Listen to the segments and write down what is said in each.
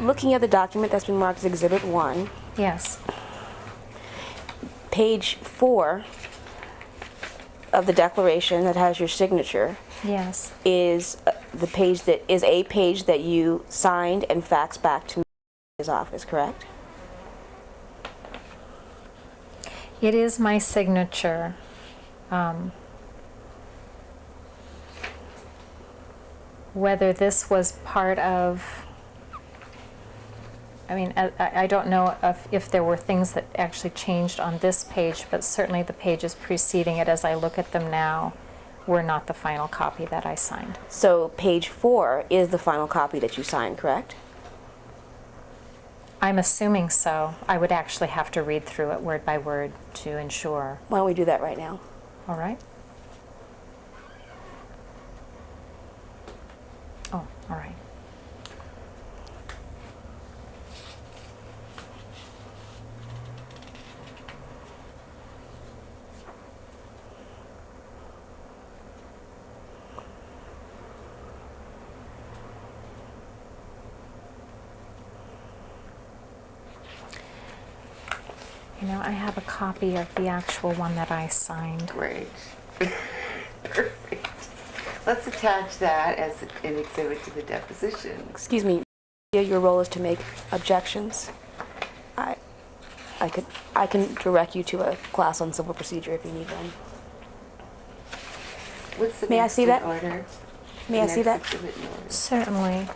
looking at the document that's been marked as Exhibit 1, Yes. page 4 of the declaration that has your signature Yes. is the page that is a page that you signed and faxed back to his office, correct? It is my signature. Whether this was part of, I mean, I don't know if there were things that actually changed on this page, but certainly the pages preceding it, as I look at them now, were not the final copy that I signed. So page 4 is the final copy that you signed, correct? I'm assuming so. I would actually have to read through it word by word to ensure. Why don't we do that right now? All right. Oh, all right. You know, I have a copy of the actual one that I signed. Great. Perfect. Let's attach that as an exhibit to the deposition. Excuse me, your role is to make objections. I can direct you to a class on civil procedure if you need one. What's the May I next see in that? order? May I see that? Next exhibit in order. Certainly.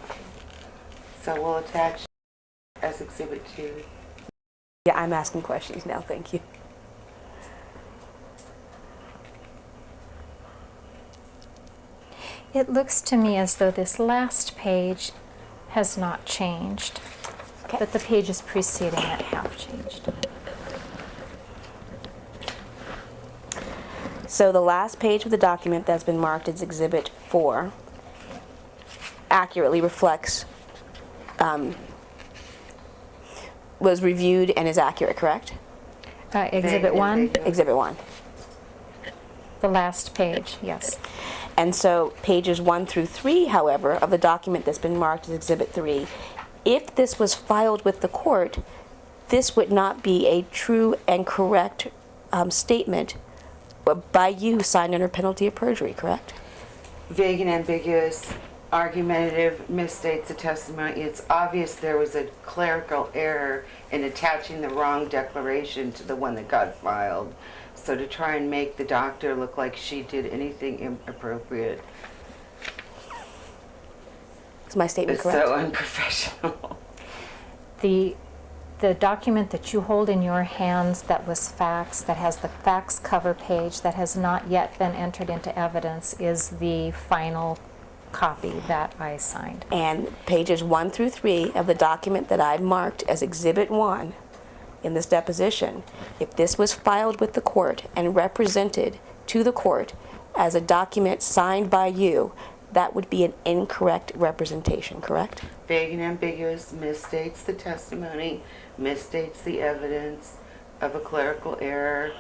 So we'll attach as exhibit 2. Yeah, I'm asking questions now, thank you. It looks to me as though this last page has not changed, Okay. but the pages preceding it have changed. So the last page of the document that's been marked as Exhibit 4 accurately reflects, was reviewed and is accurate, correct? Exhibit 1, Exhibit 1. the last page, yes. And so pages 1 through 3, however, of the document that's been marked as Exhibit 3, if this was filed with the court, this would not be a true and correct statement by you signed under penalty of perjury, correct? Vague and ambiguous, argumentative, misstates the testimony. It's obvious there was a clerical error in attaching the wrong declaration to the one that got filed. So to try and make the doctor look like she did anything inappropriate Is my statement is correct? so unprofessional. The document that you hold in your hands that was faxed, that has the fax cover page, that has not yet been entered into evidence, is the final copy that I signed. And pages 1 through 3 of the document that I've marked as Exhibit 1 in this deposition, if this was filed with the court and represented to the court as a document signed by you, that would be an incorrect representation, correct? Vague and ambiguous, misstates the testimony, misstates the evidence of a clerical error,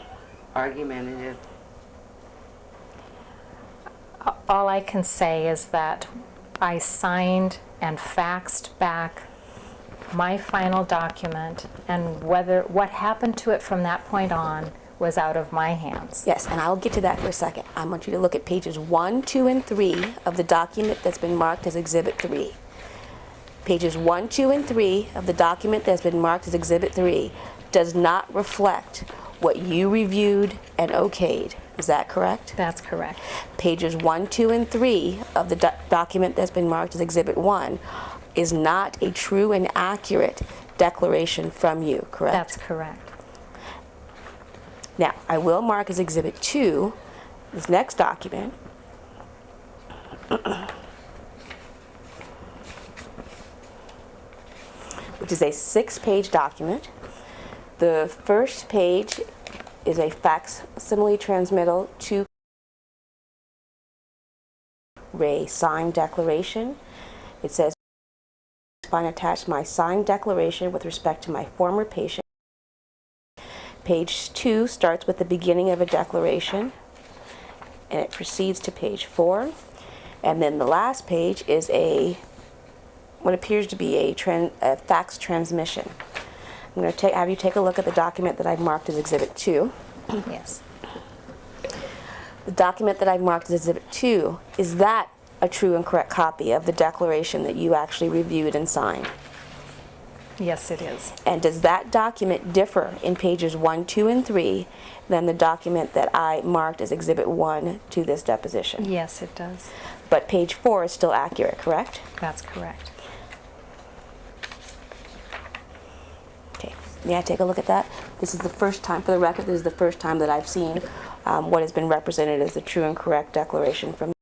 argumentative. All I can say is that I signed and faxed back my final document, and what happened to it from that point on was out of my hands. Yes, and I'll get to that for a second. I want you to look at pages 1, 2, and 3 of the document that's been marked as Exhibit 3. Pages 1, 2, and 3 of the document that's been marked as Exhibit 3 does not reflect what you reviewed and okayed. Is that correct? That's correct. Pages 1, 2, and 3 of the document that's been marked as Exhibit 1 is not a true and accurate declaration from you, correct? That's correct. Now, I will mark as Exhibit 2 this next document. Which is a 6-page document. The first page is a facsimile transmittal to Ray signed declaration. It says, "Find attached my signed declaration with respect to my former patient." Page 2 starts with the beginning of a declaration, and it proceeds to page 4. And then the last page is a what appears to be a fax transmission. I'm going to have you take a look at the document that I've marked as Exhibit 2. Yes. The document that I've marked as Exhibit 2, is that a true and correct copy of the declaration that you actually reviewed and signed? Yes, it is. And does that document differ in pages 1, 2, and 3 than the document that I marked as Exhibit 1 to this deposition? Yes, it does. But page 4 is still accurate, correct? That's correct. Okay, may I take a look at that? This is the first time, for the record, this is the first time that I've seen what has been represented as the true and correct declaration from.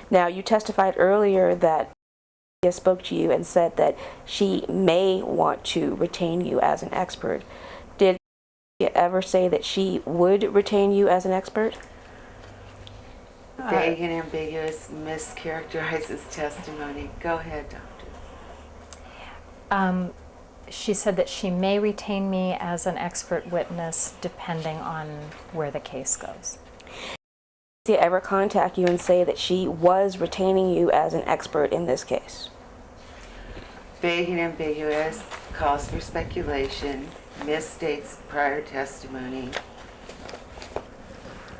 Now, you testified earlier that she spoke to you and said that she may want to retain you as an expert. Did she ever say that she would retain you as an expert? Vague and ambiguous, mischaracterizes testimony. Go ahead, doctor. She said that she may retain me as an expert witness depending on where the case goes. Did she ever contact you and say that she was retaining you as an expert in this case? Vague and ambiguous, calls for speculation, misstates prior testimony.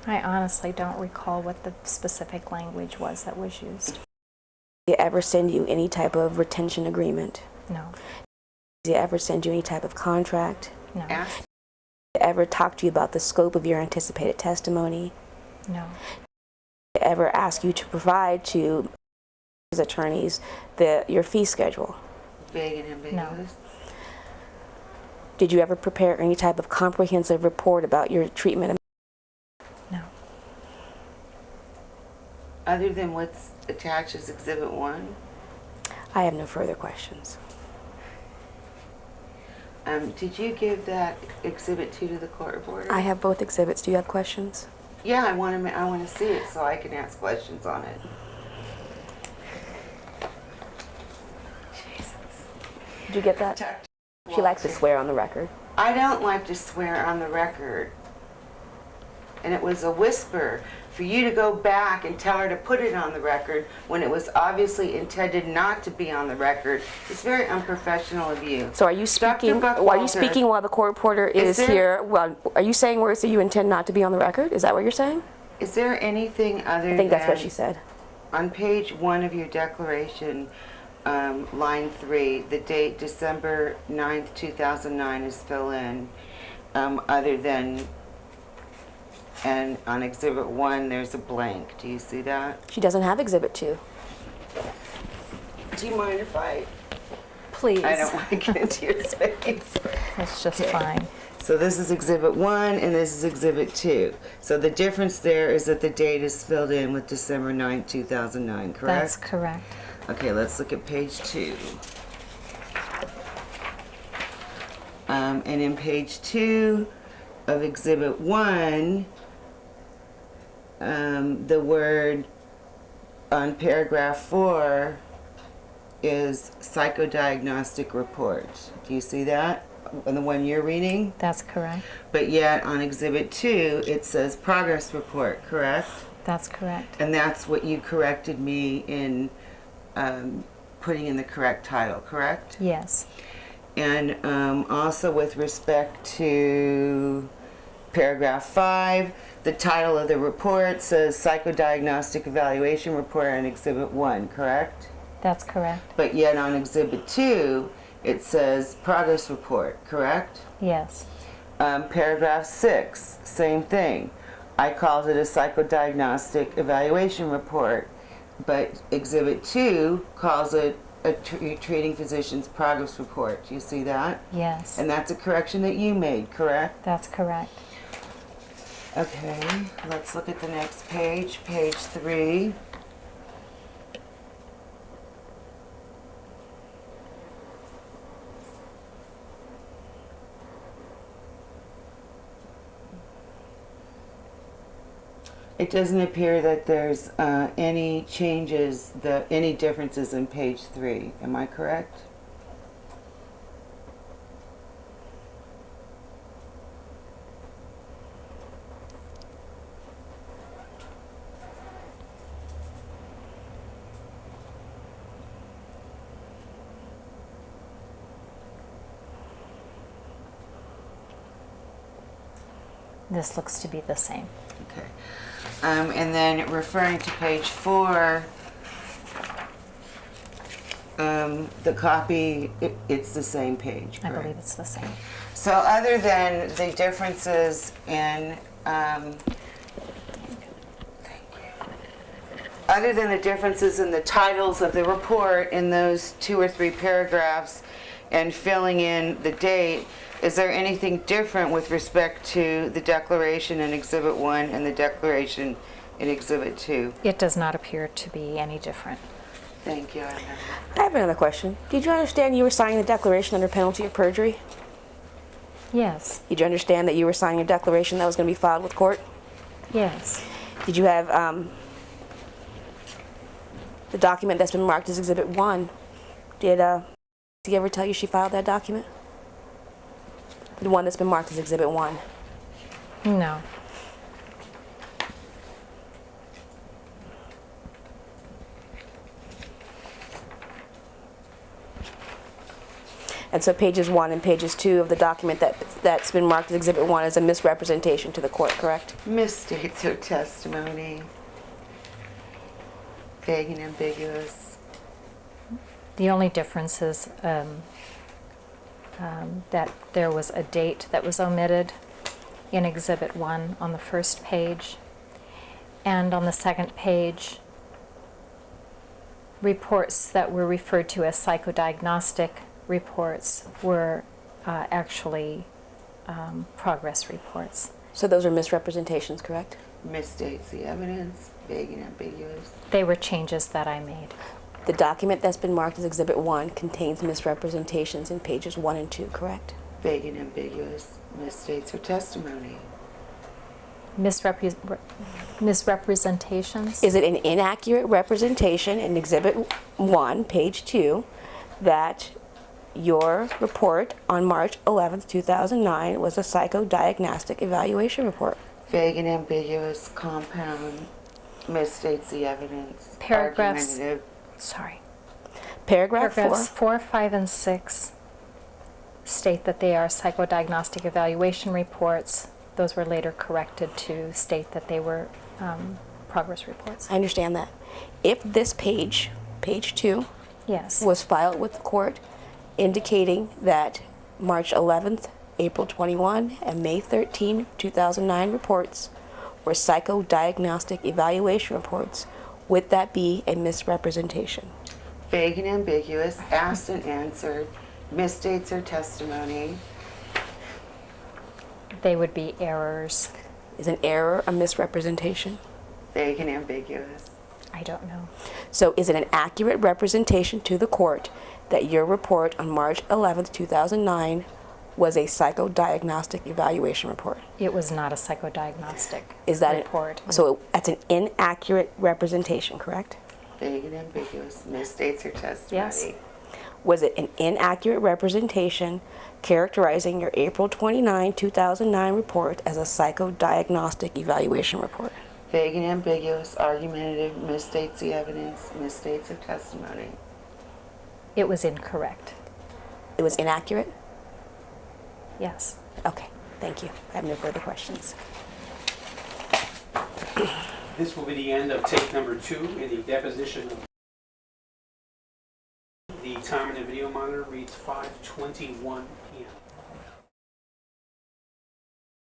I honestly don't recall what the specific language was that was used. Did she ever send you any type of retention agreement? No. Did she ever send you any type of contract? No. Ask. Did she ever talk to you about the scope of your anticipated testimony? No. Did she ever ask you to provide to his attorneys your fee schedule? Vague and ambiguous. No. Did you ever prepare any type of comprehensive report about your treatment of? No. Other than what's attached as Exhibit 1? I have no further questions. Did you give that Exhibit 2 to the court reporter? I have both exhibits. Do you have questions? Yeah, I want to see it so I can ask questions on it. Did you get that? She likes to swear on the record. I don't like to swear on the record. And it was a whisper for you to go back and tell her to put it on the record when it was obviously intended not to be on the record. It's very unprofessional of you. So are you speaking? Are you speaking while the court reporter is here? Well, are you saying where you intend not to be on the record? Is that what you're saying? Is there anything other than... I think that's what she said. On page 1 of your declaration, line 3, the date December 9th, 2009 is fill in, other than, and on Exhibit 1 there's a blank. Do you see that? She doesn't have Exhibit 2. Do you mind if I Please. don't want to get into your space. It's just fine. So this is Exhibit 1 and this is Exhibit 2. So the difference there is that the date is filled in with December 9th, 2009, correct? That's correct. Okay, let's look at page 2. And in page 2 of Exhibit 1, the word on paragraph 4 is psychodiagnostic report. Do you see that on the one you're reading? That's correct. But yet on Exhibit 2 it says progress report, correct? That's correct. And that's what you corrected me in putting in the correct title, correct? Yes. And also with respect to paragraph 5, the title of the report says Psychodiagnostic Evaluation Report on Exhibit 1, correct? That's correct. But yet on Exhibit 2, it says Progress Report, correct? Yes. Paragraph 6, same thing. I called it a Psychodiagnostic Evaluation Report, but Exhibit 2 calls it a treating physician's progress report. Do you see that? Yes. And that's a correction that you made, correct? That's correct. Okay, let's look at the next page, page 3. It doesn't appear that there's any changes, any differences in page 3. Am I correct? This looks to be the same. Okay. And then referring to page 4, the copy, it's the same page, I correct? believe it's the same. So other than the differences in, other than the differences in the titles of the report in those 2 or 3 paragraphs and filling in the date, is there anything different with respect to the declaration in Exhibit 1 and the declaration in Exhibit 2? It does not appear to be any different. Thank you. I have another question. Did you understand you were signing the declaration under penalty of perjury? Yes, Did you understand that you were signing a declaration that was going to be filed with court? yes. Did you have the document that's been marked as Exhibit 1? Did he ever tell you she filed that document? The one that's been marked as Exhibit 1. No. And so pages 1 and pages 2 of the document that's been marked as Exhibit 1 is a misrepresentation to the court, correct? Misstates her testimony. Vague and ambiguous. The only difference is that there was a date that was omitted in Exhibit 1 on the first page, and on the second page, reports that were referred to as psychodiagnostic reports were actually progress reports. So those are misrepresentations, correct? Misstates the evidence. Vague and ambiguous. They were changes that I made. The document that's been marked as Exhibit 1 contains misrepresentations in pages 1 and 2, correct? Vague and ambiguous. Misstates her testimony. Misrepresentations? Is it an inaccurate representation in Exhibit 1, page 2, that your report on March 11th, 2009 was a psychodiagnostic evaluation report? Vague and ambiguous. Compound. Misstates the evidence. Paragraphs. Argumentative. Sorry. Paragraph 4. Paragraphs 4, 5, and 6 state that they are psychodiagnostic evaluation reports. Those were later corrected to state that they were progress reports. I understand that. If this page, page 2, Yes. was filed with the court indicating that March 11th, April 21, and May 13, 2009 reports were psychodiagnostic evaluation reports, would that be a misrepresentation? Vague and ambiguous. Asked and answered. Misstates her testimony. They would be errors. Is an error a misrepresentation? Vague and ambiguous. I don't know. So is it an accurate representation to the court that your report on March 11th, 2009 was a psychodiagnostic evaluation report? It was not a psychodiagnostic Is that report. So that's an inaccurate representation, correct? Vague and ambiguous. Misstates her testimony. Yes. Was it an inaccurate representation characterizing your April 29, 2009 report as a psychodiagnostic evaluation report? Vague and ambiguous. Argumentative. Misstates the evidence. Misstates her testimony. It was incorrect. It was inaccurate? Yes. Okay, thank you. I have no further questions. This will be the end of tape number 2 in the deposition of the time on the video monitor reads 5:21 p.m.